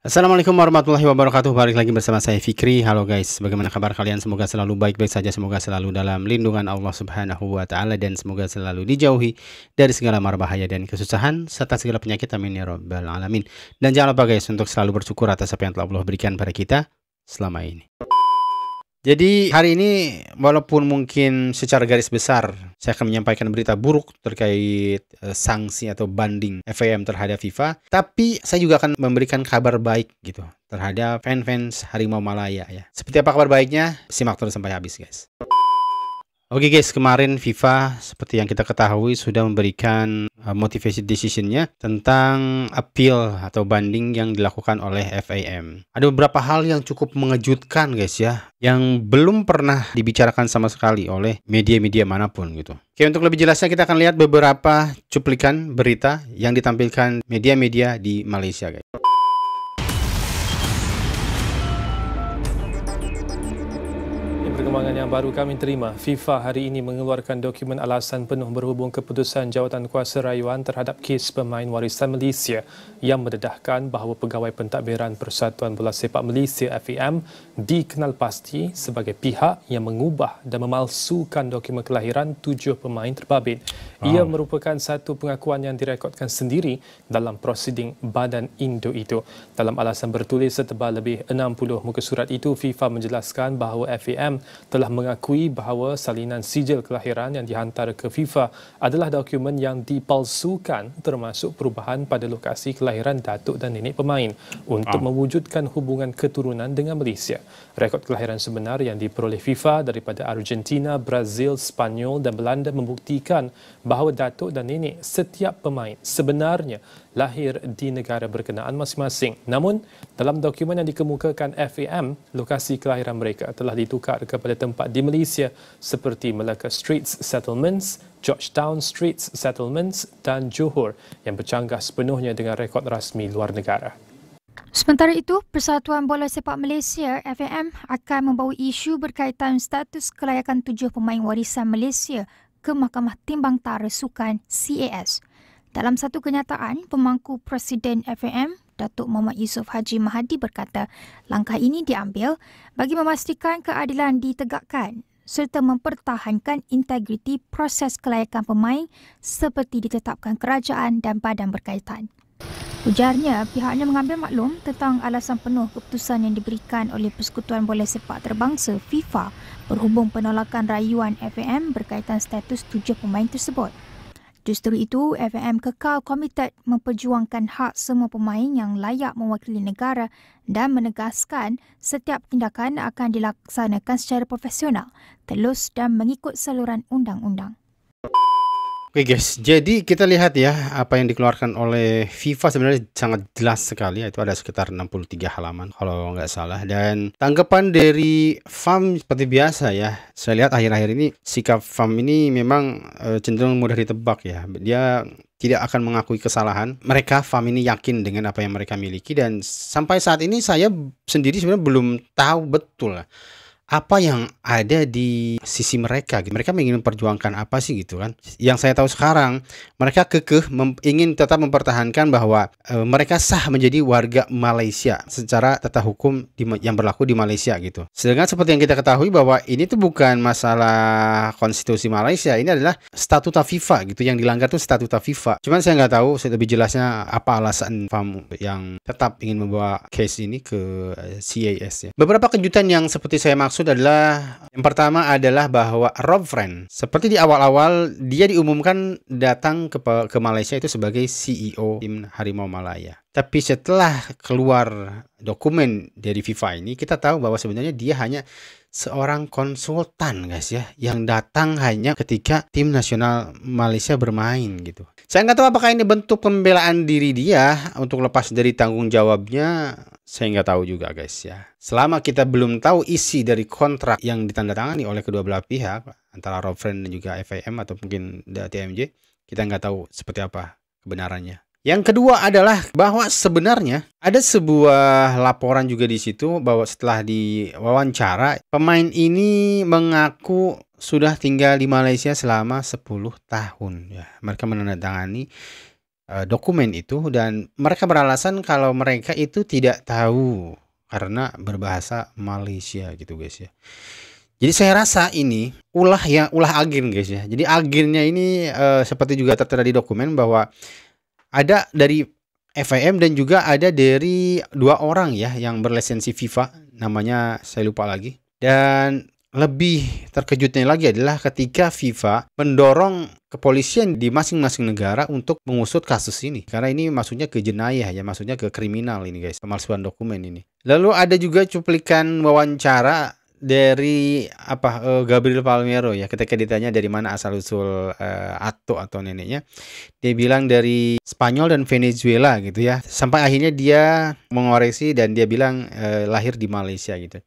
Assalamualaikum warahmatullahi wabarakatuh. Balik lagi bersama saya Fikri. Halo guys, bagaimana kabar kalian? Semoga selalu baik-baik saja. Semoga selalu dalam lindungan Allah Subhanahu wa Ta'ala, dan semoga selalu dijauhi dari segala mara bahaya dan kesusahan serta segala penyakit. Amin ya rabbal alamin. Dan jangan lupa guys untuk selalu bersyukur atas apa yang telah Allah berikan pada kita selama ini. Jadi hari ini walaupun mungkin secara garis besar saya akan menyampaikan berita buruk terkait sanksi atau banding FIM terhadap FIFA, tapi saya juga akan memberikan kabar baik gitu terhadap fans Harimau Malaya ya. Seperti apa kabar baiknya? Simak terus sampai habis guys. Oke guys, kemarin FIFA seperti yang kita ketahui sudah memberikan motivation decision-nya tentang appeal atau banding yang dilakukan oleh FIM. Ada beberapa hal yang cukup mengejutkan guys ya, yang belum pernah dibicarakan sama sekali oleh media-media manapun gitu. Oke, untuk lebih jelasnya kita akan lihat beberapa cuplikan berita yang ditampilkan media-media di Malaysia guys. Perkembangan yang baru kami terima, FIFA hari ini mengeluarkan dokumen alasan penuh berhubung keputusan jawatan kuasa rayuan terhadap kes pemain warisan Malaysia yang mendedahkan bahawa pegawai pentadbiran Persatuan Bola Sepak Malaysia FIM dikenal pasti sebagai pihak yang mengubah dan memalsukan dokumen kelahiran 7 pemain terbabit. Ia merupakan satu pengakuan yang direkodkan sendiri dalam prosiding Badan Indo itu. Dalam alasan bertulis setebal lebih 60 muka surat itu, FIFA menjelaskan bahawa FIM telah mengakui bahawa salinan sijil kelahiran yang dihantar ke FIFA adalah dokumen yang dipalsukan, termasuk perubahan pada lokasi kelahiran datuk dan nenek pemain untuk mewujudkan hubungan keturunan dengan Malaysia. Rekod kelahiran sebenar yang diperoleh FIFA daripada Argentina, Brazil, Spanyol dan Belanda membuktikan bahawa datuk dan nenek setiap pemain sebenarnya lahir di negara berkenaan masing-masing. Namun, dalam dokumen yang dikemukakan FIM, lokasi kelahiran mereka telah ditukar kepada tempat di Malaysia seperti Melaka Straits Settlements, Georgetown Straits Settlements dan Johor yang bercanggah sepenuhnya dengan rekod rasmi luar negara. Sementara itu, Persatuan Bola Sepak Malaysia (FAM) akan membawa isu berkaitan status kelayakan 7 pemain warisan Malaysia ke Mahkamah Timbang Tara Sukan (CAS). Dalam satu kenyataan, pemangku Presiden FAM, Datuk Muhammad Yusof Haji Mahdi berkata, langkah ini diambil bagi memastikan keadilan ditegakkan serta mempertahankan integriti proses kelayakan pemain seperti ditetapkan kerajaan dan badan berkaitan. Ujarnya, pihaknya mengambil maklum tentang alasan penuh keputusan yang diberikan oleh Persekutuan Bola Sepak Terbangsa FIFA berhubung penolakan rayuan FAM berkaitan status 7 pemain tersebut. Justru itu, FAM kekal komited memperjuangkan hak semua pemain yang layak mewakili negara dan menegaskan setiap tindakan akan dilaksanakan secara profesional, telus dan mengikut saluran undang-undang. Oke guys, jadi kita lihat ya apa yang dikeluarkan oleh FIFA sebenarnya sangat jelas sekali, itu ada sekitar 63 halaman kalau nggak salah, dan tanggapan dari FAM seperti biasa ya. Saya lihat akhir-akhir ini sikap FAM ini memang cenderung mudah ditebak ya. Dia tidak akan mengakui kesalahan. Mereka FAM ini yakin dengan apa yang mereka miliki, dan sampai saat ini saya sendiri sebenarnya belum tahu betul apa yang ada di sisi mereka. Mereka ingin memperjuangkan apa sih gitu kan. Yang saya tahu sekarang, mereka kekeh ingin tetap mempertahankan bahwa mereka sah menjadi warga Malaysia secara tata hukum yang berlaku di Malaysia gitu. Sedangkan seperti yang kita ketahui bahwa ini tuh bukan masalah konstitusi Malaysia, ini adalah statuta FIFA gitu. Yang dilanggar tuh statuta FIFA. Cuman saya nggak tahu lebih jelasnya apa alasan FAM yang tetap ingin membawa case ini ke CAS ya. Beberapa kejutan yang seperti saya maksud adalah, yang pertama adalah bahwa Rob Friend, seperti di awal-awal dia diumumkan datang ke Malaysia itu sebagai CEO tim Harimau Malaya. Tapi setelah keluar dokumen dari FIFA ini, kita tahu bahwa sebenarnya dia hanya seorang konsultan guys ya, yang datang hanya ketika tim nasional Malaysia bermain gitu. Saya nggak tahu apakah ini bentuk pembelaan diri dia untuk lepas dari tanggung jawabnya. Saya nggak tahu juga guys ya. Selama kita belum tahu isi dari kontrak yang ditandatangani oleh kedua belah pihak, antara Rob Friend dan juga FAM atau mungkin TMJ, kita nggak tahu seperti apa kebenarannya. Yang kedua adalah bahwa sebenarnya ada sebuah laporan juga di situ bahwa setelah diwawancara, pemain ini mengaku sudah tinggal di Malaysia selama 10 tahun ya. Mereka menandatangani dokumen itu, dan mereka beralasan kalau mereka itu tidak tahu karena berbahasa Malaysia gitu guys ya. Jadi saya rasa ini ulah agen guys ya. Jadi agennya ini seperti juga tertera di dokumen bahwa ada dari FIM dan juga ada dari 2 orang ya yang berlisensi FIFA, namanya saya lupa lagi. Dan lebih terkejutnya lagi adalah ketika FIFA mendorong kepolisian di masing-masing negara untuk mengusut kasus ini. Karena ini maksudnya ke jenayah ya, maksudnya ke kriminal ini guys, pemalsuan dokumen ini. Lalu ada juga cuplikan wawancara dari Gabriel Palmero ya, ketika ditanya dari mana asal usul atau neneknya, dia bilang dari Spanyol dan Venezuela gitu ya, sampai akhirnya dia mengoreksi dan dia bilang lahir di Malaysia gitu.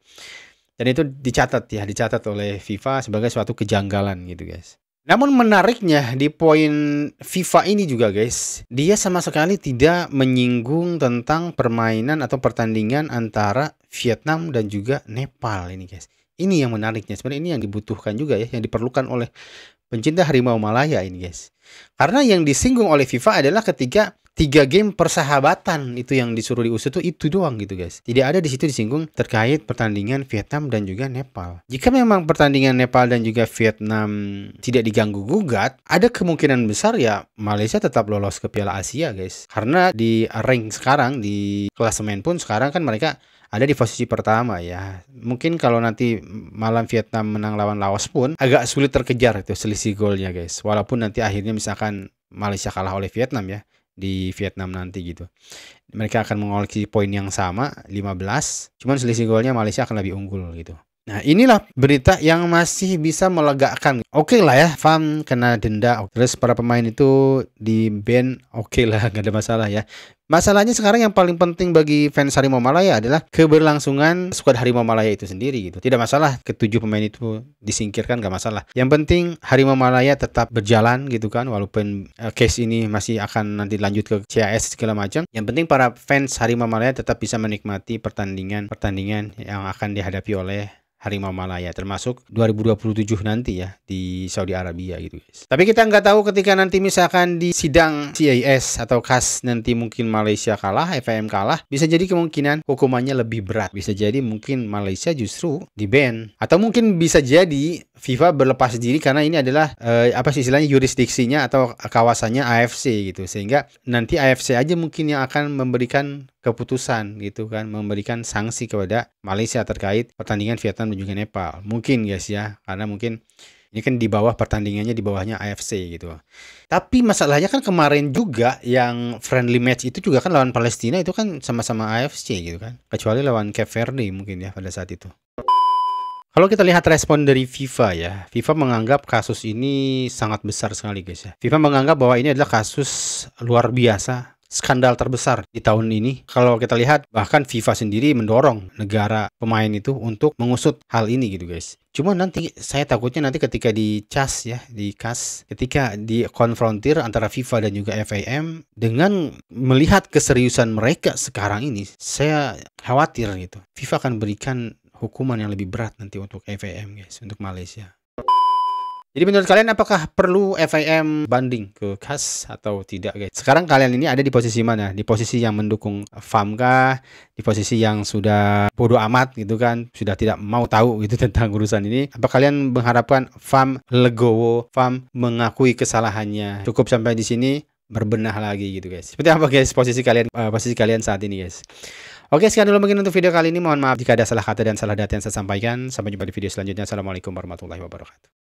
Dan itu dicatat oleh FIFA sebagai suatu kejanggalan gitu guys. Namun menariknya di poin FIFA ini juga guys, dia sama sekali tidak menyinggung tentang permainan atau pertandingan antara Vietnam dan juga Nepal ini guys. Ini yang menariknya, sebenarnya ini yang dibutuhkan juga ya, yang diperlukan oleh pencinta harimau Malaya ini guys. Karena yang disinggung oleh FIFA adalah ketika 3 game persahabatan itu yang disuruh diusut itu doang gitu guys. Tidak ada di situ disinggung terkait pertandingan Vietnam dan juga Nepal. Jika memang pertandingan Nepal dan juga Vietnam tidak diganggu gugat, ada kemungkinan besar ya Malaysia tetap lolos ke Piala Asia guys. Karena di rank sekarang, di klasemen pun sekarang kan mereka ada di posisi pertama ya. Mungkin kalau nanti malam Vietnam menang lawan Laos pun agak sulit terkejar itu selisih golnya guys. Walaupun nanti akhirnya misalkan Malaysia kalah oleh Vietnam ya di Vietnam nanti gitu. Mereka akan mengoleksi poin yang sama 15, cuman selisih golnya Malaysia akan lebih unggul gitu. Nah inilah berita yang masih bisa melegakan. Oke lah ya, FAM kena denda, terus para pemain itu di ban, oke lah, gak ada masalah ya. Masalahnya sekarang yang paling penting bagi fans Harimau Malaya adalah keberlangsungan skuad Harimau Malaya itu sendiri gitu. Tidak masalah ke-7 pemain itu disingkirkan, gak masalah. Yang penting Harimau Malaya tetap berjalan gitu kan, walaupun case ini masih akan nanti lanjut ke CAS segala macam. Yang penting para fans Harimau Malaya tetap bisa menikmati pertandingan yang akan dihadapi oleh Harimau Malaya, termasuk 2027 nanti ya di Saudi Arabia gitu guys. Tapi kita nggak tahu ketika nanti misalkan di sidang CAS atau CAS nanti mungkin Malaysia kalah, FIM kalah, bisa jadi kemungkinan hukumannya lebih berat. Bisa jadi mungkin Malaysia justru di-ban, atau mungkin bisa jadi FIFA berlepas diri karena ini adalah istilahnya yurisdiksinya atau kawasannya AFC gitu, sehingga nanti AFC aja mungkin yang akan memberikan keputusan gitu kan, memberikan sanksi kepada Malaysia terkait pertandingan Vietnam dan juga Nepal. Mungkin guys ya, karena mungkin ini kan di bawah pertandingannya di bawahnya AFC gitu. Tapi masalahnya kan kemarin juga yang friendly match itu juga kan lawan Palestina itu kan sama-sama AFC gitu kan. Kecuali lawan Cape Verde mungkin ya pada saat itu. Kalau kita lihat respon dari FIFA ya, FIFA menganggap kasus ini sangat besar sekali guys ya. FIFA menganggap bahwa ini adalah kasus luar biasa, skandal terbesar di tahun ini. Kalau kita lihat bahkan FIFA sendiri mendorong negara pemain itu untuk mengusut hal ini gitu guys. Cuma nanti saya takutnya nanti ketika di CAS ya, ketika dikonfrontir antara FIFA dan juga FIM dengan melihat keseriusan mereka sekarang ini, saya khawatir gitu. FIFA akan berikan hukuman yang lebih berat nanti untuk FIM guys, untuk Malaysia. Jadi menurut kalian apakah perlu FIM banding ke CAS atau tidak guys? Sekarang kalian ini ada di posisi mana? Di posisi yang mendukung FAM kah? Di posisi yang sudah bodoh amat gitu kan? Sudah tidak mau tahu gitu tentang urusan ini? Apa kalian mengharapkan FAM legowo, FAM mengakui kesalahannya? Cukup sampai di sini, berbenah lagi gitu guys. Seperti apa guys posisi kalian saat ini guys? Oke, sekian dulu mungkin untuk video kali ini. Mohon maaf jika ada salah kata dan salah data yang saya sampaikan. Sampai jumpa di video selanjutnya. Assalamualaikum warahmatullahi wabarakatuh.